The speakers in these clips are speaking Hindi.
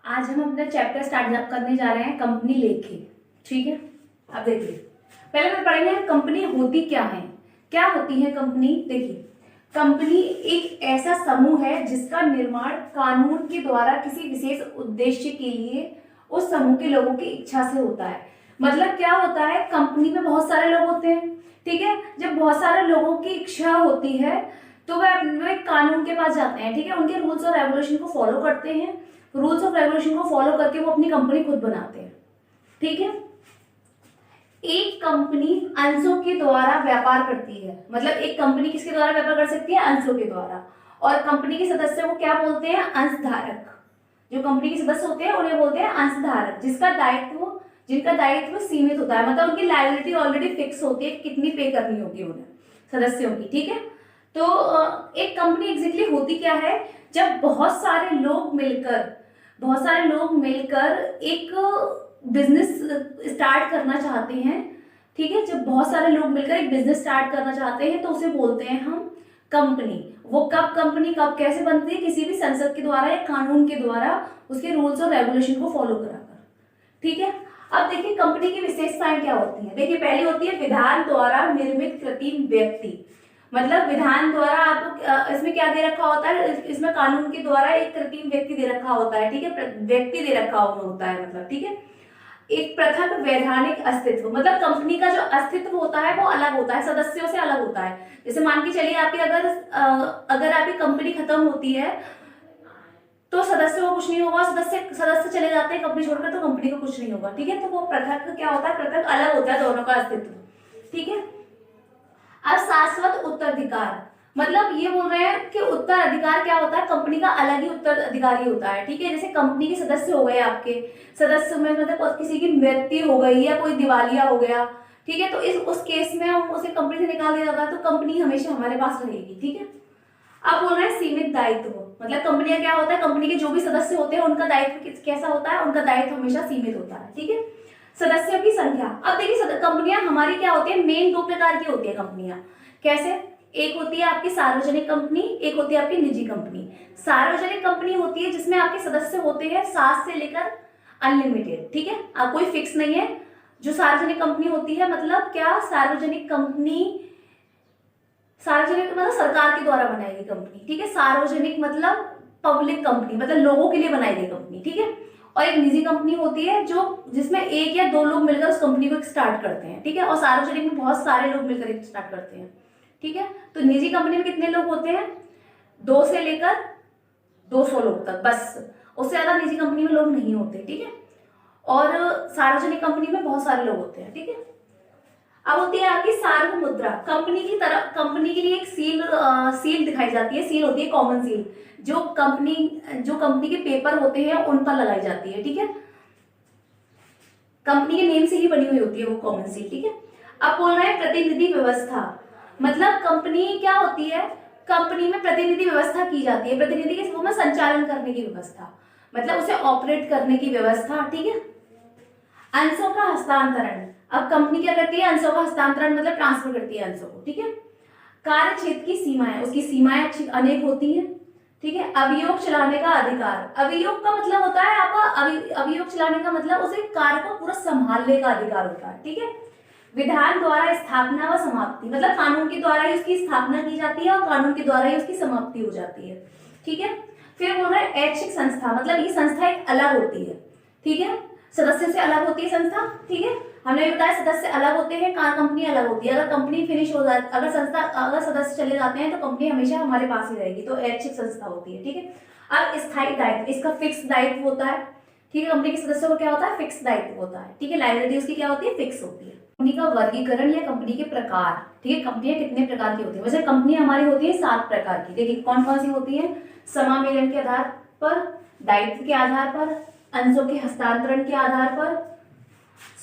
आज हम अपना चैप्टर स्टार्ट करने जा रहे हैं कंपनी लेखे। ठीक है, अब देखिए पहले हम पढ़ेंगे कंपनी होती क्या है। क्या होती है कंपनी? देखिए कंपनी एक ऐसा समूह है जिसका निर्माण कानून के द्वारा किसी विशेष उद्देश्य के लिए उस समूह के लोगों की इच्छा से होता है। मतलब क्या होता है, कंपनी में बहुत सारे लोग होते हैं। ठीक है, जब बहुत सारे लोगों की इच्छा होती है तो वह कानून के पास जाते हैं। ठीक है, उनके रूल्स और रेगुलेशन को फॉलो करते हैं। रूल्स ऑफ रेगुलेशन को फॉलो करके वो अपनी कंपनी खुद बनाते हैं। ठीक है, एक कंपनी अंशों के द्वारा व्यापार करती है। मतलब एक कंपनी किसके द्वारा व्यापार कर सकती है? अंशों के द्वारा। और कंपनी के सदस्यों को क्या बोलते हैं? अंशधारक। जो कंपनी के सदस्य होते हैं उन्हें बोलते हैं अंशधारक, जिनका दायित्व सीमित होता है। मतलब उनकी लायबिलिटी ऑलरेडी फिक्स होती है, कितनी पे करनी होगी उन्हें सदस्यों की। ठीक है, तो एक कंपनी एग्जैक्टली होती क्या है? जब बहुत सारे लोग मिलकर एक बिजनेस स्टार्ट करना चाहते हैं। ठीक है, जब बहुत सारे लोग मिलकर एक बिजनेस स्टार्ट करना चाहते हैं तो उसे बोलते हैं हम कंपनी। वो कंपनी कब कैसे बनती है? किसी भी संसद के द्वारा या कानून के द्वारा उसके रूल्स और रेगुलेशन को फॉलो कराकर। ठीक है, अब देखिए कंपनी की विशेषताएं क्या होती हैं। देखिए पहली होती है विधान द्वारा निर्मित कृत्रिम व्यक्ति। मतलब विधान द्वारा आपको इसमें क्या दे रखा होता है? इसमें कानून के द्वारा एक कृत्रिम व्यक्ति दे रखा होता है। ठीक है, व्यक्ति दे रखा होता है मतलब। ठीक है, एक पृथक वैधानिक अस्तित्व। मतलब कंपनी का जो अस्तित्व होता है वो अलग होता है, सदस्यों से अलग होता है। जैसे मान के चलिए आपकी अगर आपकी कंपनी खत्म होती है तो सदस्यों को कुछ नहीं होगा। सदस्य चले जाते हैं कंपनी छोड़कर तो कंपनी को कुछ नहीं होगा। ठीक है, तो वो पृथक क्या होता है? पृथक अलग होता है दोनों का अस्तित्व। ठीक है, अब शाश्वत उत्तराधिकार। मतलब ये बोल रहे हैं कि उत्तराधिकार क्या होता है? कंपनी का अलग ही उत्तराधिकारी होता है। ठीक है, जैसे कंपनी के सदस्य हो गए, आपके सदस्य में मतलब किसी की मृत्यु हो गई या कोई दिवालिया हो गया। ठीक है, तो उस केस में हम उसे कंपनी से निकाल दिया जाता है तो कंपनी हमेशा हमारे पास रहेगी। ठीक है, अब बोल रहे हैं सीमित दायित्व। मतलब कंपनी का क्या होता है? कंपनी के जो भी सदस्य होते हैं उनका दायित्व कैसा होता है? उनका दायित्व हमेशा सीमित होता है। ठीक है, सदस्यों की संख्या। अब देखिए कंपनियां हमारी क्या होती है? मेन दो प्रकार की होती है कंपनियां। कैसे? एक होती है आपकी सार्वजनिक कंपनी, एक होती है आपकी निजी कंपनी। सार्वजनिक कंपनी होती है जिसमें आपके सदस्य होते हैं 7 से लेकर अनलिमिटेड। ठीक है, आप कोई फिक्स नहीं है। जो सार्वजनिक कंपनी होती है मतलब क्या? सार्वजनिक मतलब सरकार के द्वारा बनाई गई कंपनी। ठीक है, सार्वजनिक मतलब पब्लिक कंपनी, मतलब लोगों के लिए बनाई गई कंपनी। ठीक है, और एक निजी कंपनी होती है जो जिसमें एक या दो लोग मिलकर उस कंपनी को स्टार्ट करते हैं। ठीक है, और सार्वजनिक में बहुत सारे लोग मिलकर स्टार्ट करते हैं। ठीक है, तो निजी कंपनी में कितने लोग होते हैं? 2 से लेकर 200 लोग तक, बस। उससे ज्यादा निजी कंपनी में लोग नहीं होते। ठीक है, और सार्वजनिक कंपनी में बहुत सारे लोग होते हैं। ठीक है, अब होती है आपकी सार्वभौम मुद्रा। कंपनी के लिए एक सील दिखाई जाती है। सील होती है कॉमन सील, जो कंपनी के पेपर होते हैं उन पर लगाई जाती है। ठीक है, कंपनी के नेम से ही बनी हुई होती है वो कॉमन सील। ठीक है, अब बोल रहे हैं प्रतिनिधि व्यवस्था। मतलब कंपनी क्या होती है? कंपनी में प्रतिनिधि व्यवस्था की जाती है। प्रतिनिधि के रूप में संचालन करने की व्यवस्था, मतलब उसे ऑपरेट करने की व्यवस्था। ठीक है, अंशों का हस्तांतरण। अब कंपनी क्या करती है? अंशों का हस्तांतरण मतलब ट्रांसफर करती है अंशों को। ठीक है, कार्य क्षेत्र की सीमाएं, उसकी सीमाएं अनेक होती हैं। ठीक है, अभियोग चलाने का अधिकार। अभियोग का मतलब होता है आपका अभियोग चलाने का मतलब उसे कार्य को पूरा संभालने का अधिकार होता है। ठीक है, विधान द्वारा स्थापना व समाप्ति। मतलब कानून के द्वारा ही उसकी स्थापना की जाती है और कानून के द्वारा ही उसकी समाप्ति हो जाती है। ठीक है, फिर बोल रहे हैं ऐच्छिक संस्था। मतलब ये संस्था एक अलग होती है। ठीक है, सदस्य से अलग होती है संस्था। ठीक है, हमने बताया सदस्य अलग होते हैं, कंपनी अलग होती है। अगर कंपनी फिनिश हो जाती, अगर सदस्य चले जाते हैं तो कंपनी हमेशा हमारे पास ही रहेगी, तो ऐच्छिक संस्था होती है। ठीक है, अब स्थायी दायित्व, इसका फिक्स दायित्व होता है। ठीक है, कंपनी के सदस्यों को क्या होता है? फिक्स दायित्व होता है। ठीक है, लायबिलिटी उसकी क्या होती है? फिक्स होती है। कंपनी का वर्गीकरण या कंपनी के प्रकार। ठीक है, कंपनियां कितने प्रकार की होती है? वैसे कंपनी हमारी होती है 7 प्रकार की। देखिए कौन कौन सी होती है? समामेलन के आधार पर, दायित्व के आधार पर, अंशों के हस्तांतरण के आधार पर,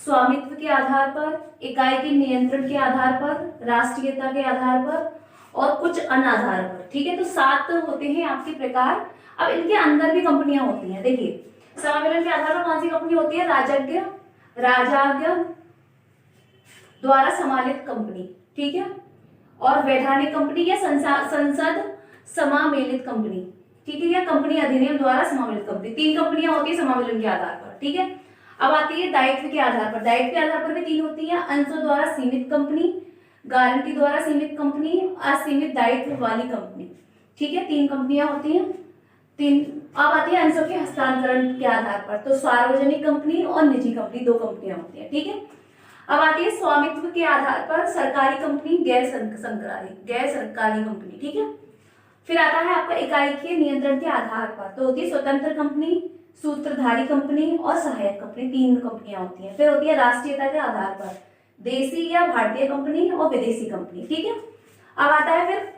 स्वामित्व के आधार पर, इकाई के नियंत्रण के आधार पर, राष्ट्रीयता के आधार पर और कुछ अन्य आधार पर। ठीक है, तो 7 होते हैं आपके प्रकार। अब इनके अंदर भी कंपनियां होती हैं। देखिए समामेलन के आधार पर कौन सी कंपनी होती है? राजाज्ञ द्वारा समालित कंपनी। ठीक है, और वैधानिक कंपनी या संसद समामेलित कंपनी। ठीक है, या कंपनी अधिनियम द्वारा समावित कंपनी, 3 कंपनियां होती है समाविलन के आधार पर, ठीक है। अब आती है दायित्व के आधार पर, दायित्व के आधार पर भी 3 होती है, अंशों द्वारा सीमित कंपनी, गारंटी द्वारा सीमित कंपनी, असीमित दायित्व वाली कंपनी, ठीक है, 3 कंपनियां होती हैं। 3 अब आती है अंशों के हस्तांतरण के आधार पर, तो सार्वजनिक कंपनी और निजी कंपनी 2 कंपनियां होती हैं, ठीक है। अब आती है स्वामित्व के आधार पर, सरकारी कंपनी, गैर सरकारी कंपनी, ठीक है। फिर आता है आपका इकाई के नियंत्रण के आधार पर, तो होती है स्वतंत्र कंपनी, सूत्रधारी कंपनी और सहायक कंपनी, 3 कंपनियां होती हैं। फिर होती है राष्ट्रीयता के आधार पर, देसी या भारतीय कंपनी और विदेशी कंपनी, ठीक है। अब आता है फिर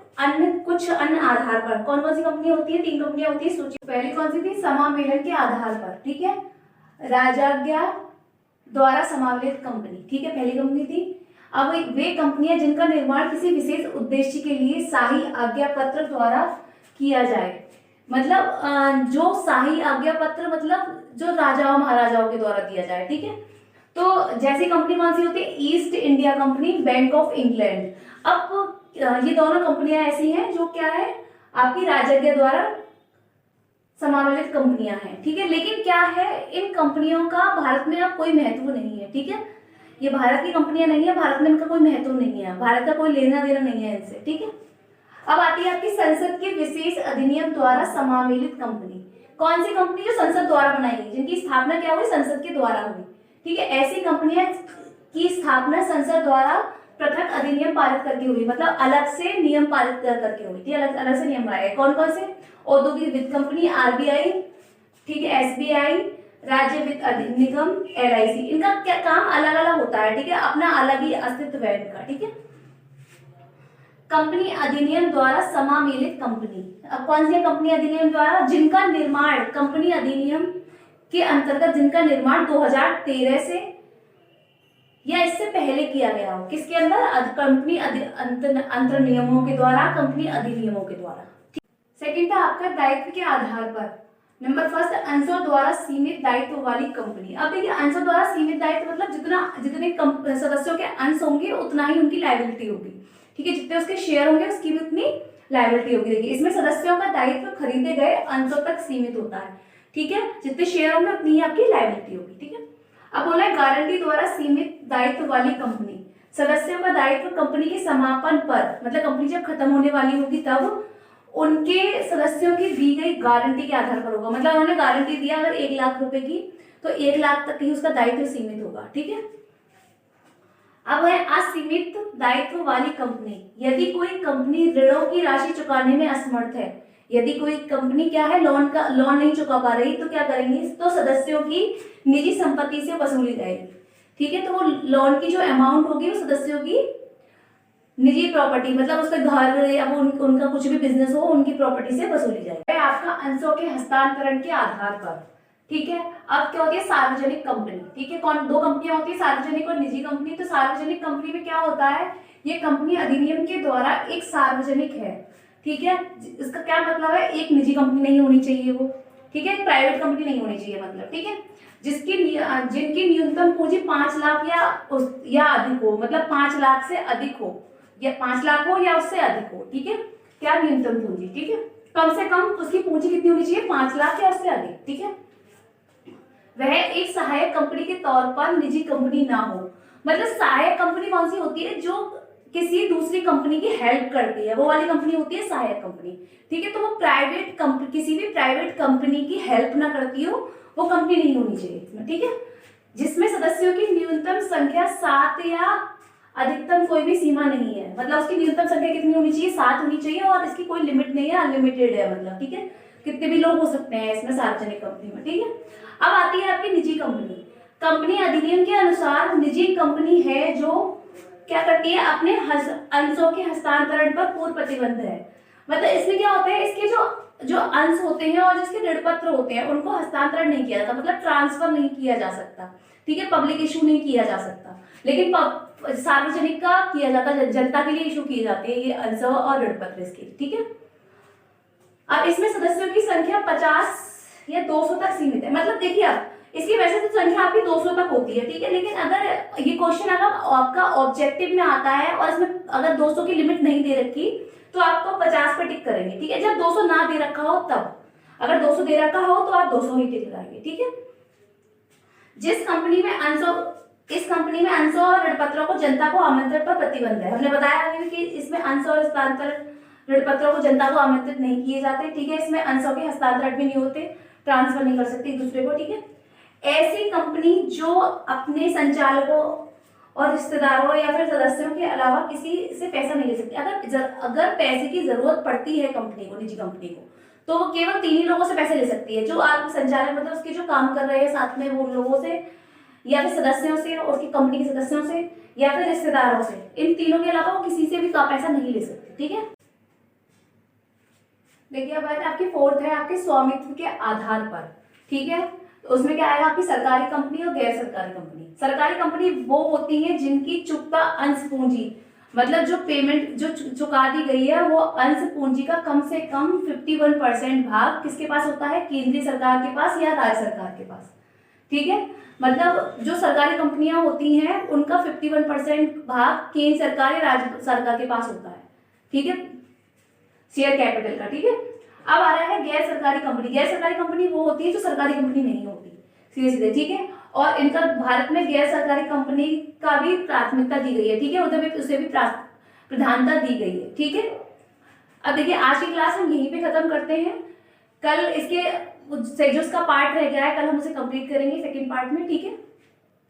कुछ अन्य आधार पर, कौन कौन सी कंपनी होती है, 3 कंपनियां होती है सूची। पहली कौन सी थी, समामेलन के आधार पर, ठीक है, राजाज्ञा द्वारा समावेलित कंपनी, ठीक है, पहली कंपनी थी। अब वे कंपनियां जिनका निर्माण किसी विशेष उद्देश्य के लिए शाही आज्ञा पत्र द्वारा किया जाए, मतलब जो शाही आज्ञा पत्र मतलब जो राजाओं महाराजाओं के द्वारा दिया जाए, ठीक है। तो जैसी कंपनी कौन सी होती है, east India company, bank of England. अब ये दोनों कंपनियां ऐसी हैं जो क्या है, आपकी राजाज्ञा द्वारा समावेलित कंपनियां हैं, ठीक है। लेकिन क्या है, इन कंपनियों का भारत में अब कोई महत्व नहीं है, ठीक है, ये भारत की कंपनियां नहीं है, भारत में इनका कोई महत्व नहीं है, भारत का कोई लेना देना नहीं है इनसे, ठीक है। अब आती है आपकी संसद के विशेष अधिनियम द्वारा समावेलित कंपनी, कौन सी कंपनी जो संसद द्वारा बनाई गई, जिनकी स्थापना क्या हुई, संसद के द्वारा हुई, ठीक है। ऐसी कंपनियां की स्थापना संसद द्वारा पृथक अधिनियम पारित करके हुई, मतलब अलग से नियम पारित करके हुई थी, अलग अलग से नियम बनाए। कौन कौन से, औद्योगिक वित्त कंपनी आरबीआई, ठीक है, एसबीआई, राज्य वित्त निगम, एलआईसी, इनका क्या काम अलग अलग होता है, ठीक है, अपना अलग ही अस्तित्व है इनका, ठीक है। कंपनी अधिनियम द्वारा समामेलित कंपनी, अब कौन सी कंपनी अधिनियम द्वारा, जिनका निर्माण कंपनी अधिनियम के अंतर्गत, जिनका निर्माण 2013 से या इससे पहले किया गया हो, किसके अंदर, कंपनी अंतर नियमों के द्वारा, कंपनी अधिनियमों के द्वारा। सेकंड था आपका दायित्व के आधार पर, नंबर फर्स्ट अंशों द्वारा सीमित दायित्व वाली कंपनी। अब देखिए अंशों द्वारा सीमित दायित्व मतलब जितने सदस्यों के अंश होंगे उतना ही उनकी लायबिलिटी होगी, ठीक है, जितने उसके शेयर होंगे उसकी भी उतनी लायबिलिटी होगी। देखिए इसमें सदस्यों का दायित्व खरीदे गए अंशों तक सीमित होता है, ठीक है, जितने शेयर होंगे उतनी ही आपकी लायबिलिटी होगी, ठीक है। अब बोला है गारंटी द्वारा सीमित दायित्व वाली कंपनी, सदस्यों का दायित्व कंपनी के समापन पर, मतलब कंपनी जब खत्म होने वाली होगी तब उनके सदस्यों की दी गई गारंटी के आधार पर होगा, मतलब उन्होंने गारंटी दिया अगर 1 लाख रुपए की, तो 1 लाख तक ही उसका दायित्व सीमित होगा, ठीक है। अब है असीमित दायित्व वाली कंपनी, यदि कोई कंपनी ऋणों की राशि चुकाने में असमर्थ है, यदि कोई कंपनी क्या है लोन नहीं चुका पा रही, तो क्या करेंगे, तो सदस्यों की निजी संपत्ति से वसूली जाएगी, ठीक है। तो वो लोन की जो अमाउंट होगी वो सदस्यों की निजी प्रॉपर्टी, मतलब उसका घर या उनका कुछ भी बिजनेस हो उनकी प्रॉपर्टी से वसूली जाएगी। आपका अंशों के हस्तांतरण के आधार पर, ठीक है। अब क्या होती है, सार्वजनिक कंपनी, ठीक है, कौन 2 कंपनियां होती है, सार्वजनिक और निजी कंपनी। तो सार्वजनिक कंपनी में क्या होता है, ये कंपनी अधिनियम के द्वारा एक सार्वजनिक है, ठीक है, इसका क्या मतलब है, एक निजी कंपनी नहीं होनी चाहिए वो, ठीक है, प्राइवेट कंपनी नहीं होनी चाहिए मतलब, ठीक है, जिनकी न्यूनतम पूंजी 5 लाख या अधिक हो, मतलब 5 लाख से अधिक हो, या 5 लाख हो या उससे अधिक हो, ठीक है, क्या न्यूनतम पूंजी, ठीक है, कम से कम उसकी पूंजी कितनी होनी चाहिए, 5 लाख या उससे अधिक, ठीक है। वह एक सहायक कंपनी के तौर पर निजी कंपनी ना हो, मतलब सहायक कंपनी कौन सी होती है, जो किसी दूसरी कंपनी की हेल्प करती है, वो वाली कंपनी होती है सहायक कंपनी, ठीक है। तो वो प्राइवेट कंपनी, किसी भी प्राइवेट कंपनी की हेल्प ना करती हो वो कंपनी नहीं होनी चाहिए, ठीक है। जिसमें सदस्यों की न्यूनतम संख्या 7 या अधिकतम कोई भी सीमा नहीं है, मतलब उसकी न्यूनतम संख्या कितनी होनी चाहिए, 7 होनी चाहिए, और इसकी कोई लिमिट नहीं है, अनलिमिटेड है मतलब, ठीक है, कितने भी लोग हो सकते हैं इसमें सार्वजनिक कंपनी में, ठीक है। अब आती है आपकी निजी कंपनी। कंपनी अधिनियम के अनुसार निजी कंपनी है जो क्या करती है, अपने अंशों के हस्तांतरण पर पूर्व प्रतिबंध है, मतलब इसमें क्या होता है, इसके जो अंश होते हैं और जिसके ऋण पत्र होते हैं उनको हस्तांतरण नहीं किया जाता, मतलब ट्रांसफर नहीं किया जा सकता, ठीक है, पब्लिक इशू नहीं किया जा सकता, लेकिन सार्वजनिक का किया जाता है, जनता के लिए इशू किए जाते हैं ये अंश और ऋण पत्र इसके, ठीक है। अब इसमें सदस्यों की संख्या 50 या 200 तक सीमित है, मतलब देखिए आप इसकी वैसे तो संख्या आपकी 200 तक होती है, ठीक है, लेकिन अगर ये क्वेश्चन अगर आपका ऑब्जेक्टिव में आता है और इसमें अगर 200 की लिमिट नहीं दे रखी तो आपको 50 पे टिक करेंगे, ठीक है। जब 200 ना दे रखा हो तब, अगर 200 दे रखा हो तो आप 200 ही टिक लगाएंगे, ठीक है। जिस कंपनी में इस कंपनी में अंशों और ऋणपत्रों को जनता को आमंत्रण पर प्रतिबंध है। हमने बताया अभी कि इसमें अंश और हस्तांतरण ऋणपत्रों को जनता को आमंत्रित नहीं किए जाते, ठीक है। इसमें अंशों के हस्तांतरण भी नहीं होते, ट्रांसफर नहीं कर सकते एक दूसरे को, ठीक है। ऐसी कंपनी जो अपने संचालकों और रिश्तेदारों या फिर सदस्यों के अलावा किसी से पैसा नहीं ले सकती। अगर पैसे की जरूरत पड़ती है कंपनी को, निजी कंपनी को, तो वो केवल 3 ही लोगों से पैसे ले सकती है, जो आपके संचालक मतलब उसके जो काम कर रहे हैं साथ में वो लोगों से, या फिर सदस्यों से, और उसकी कंपनी के सदस्यों से, या फिर रिश्तेदारों से। इन तीनों के अलावा वो किसी से भी पैसा नहीं ले सकती, ठीक है। देखिए अब आपकी फोर्थ है आपके स्वामित्व के आधार पर, ठीक है। तो उसमें क्या आएगा, आपकी सरकारी कंपनी और गैर सरकारी कंपनी। सरकारी कंपनी वो होती है जिनकी चुकता अंश पूंजी, मतलब जो पेमेंट जो चुका दी गई है वो अंश पूंजी का कम से कम 51% भाग किसके पास होता है, केंद्रीय सरकार के पास या राज्य सरकार के पास, ठीक है। मतलब जो सरकारी कंपनियां होती हैं उनका 51% भाग केंद्र सरकार या राज्य सरकार के पास होता है, ठीक है, शेयर कैपिटल का, ठीक है। अब आ रहा है गैर सरकारी कंपनी। गैर सरकारी कंपनी वो होती है जो सरकारी कंपनी नहीं होती, सीधे सीधे, ठीक है। और इनका भारत में गैर सरकारी कंपनी का भी प्राथमिकता दी गई है, ठीक है, उधर भी उसे भी प्रधानता दी गई है, ठीक है। अब देखिए आज की क्लास हम यहीं पे खत्म करते हैं। कल इसके जो इसका पार्ट रह गया है कल हम उसे कंप्लीट करेंगे सेकेंड पार्ट में, ठीक है।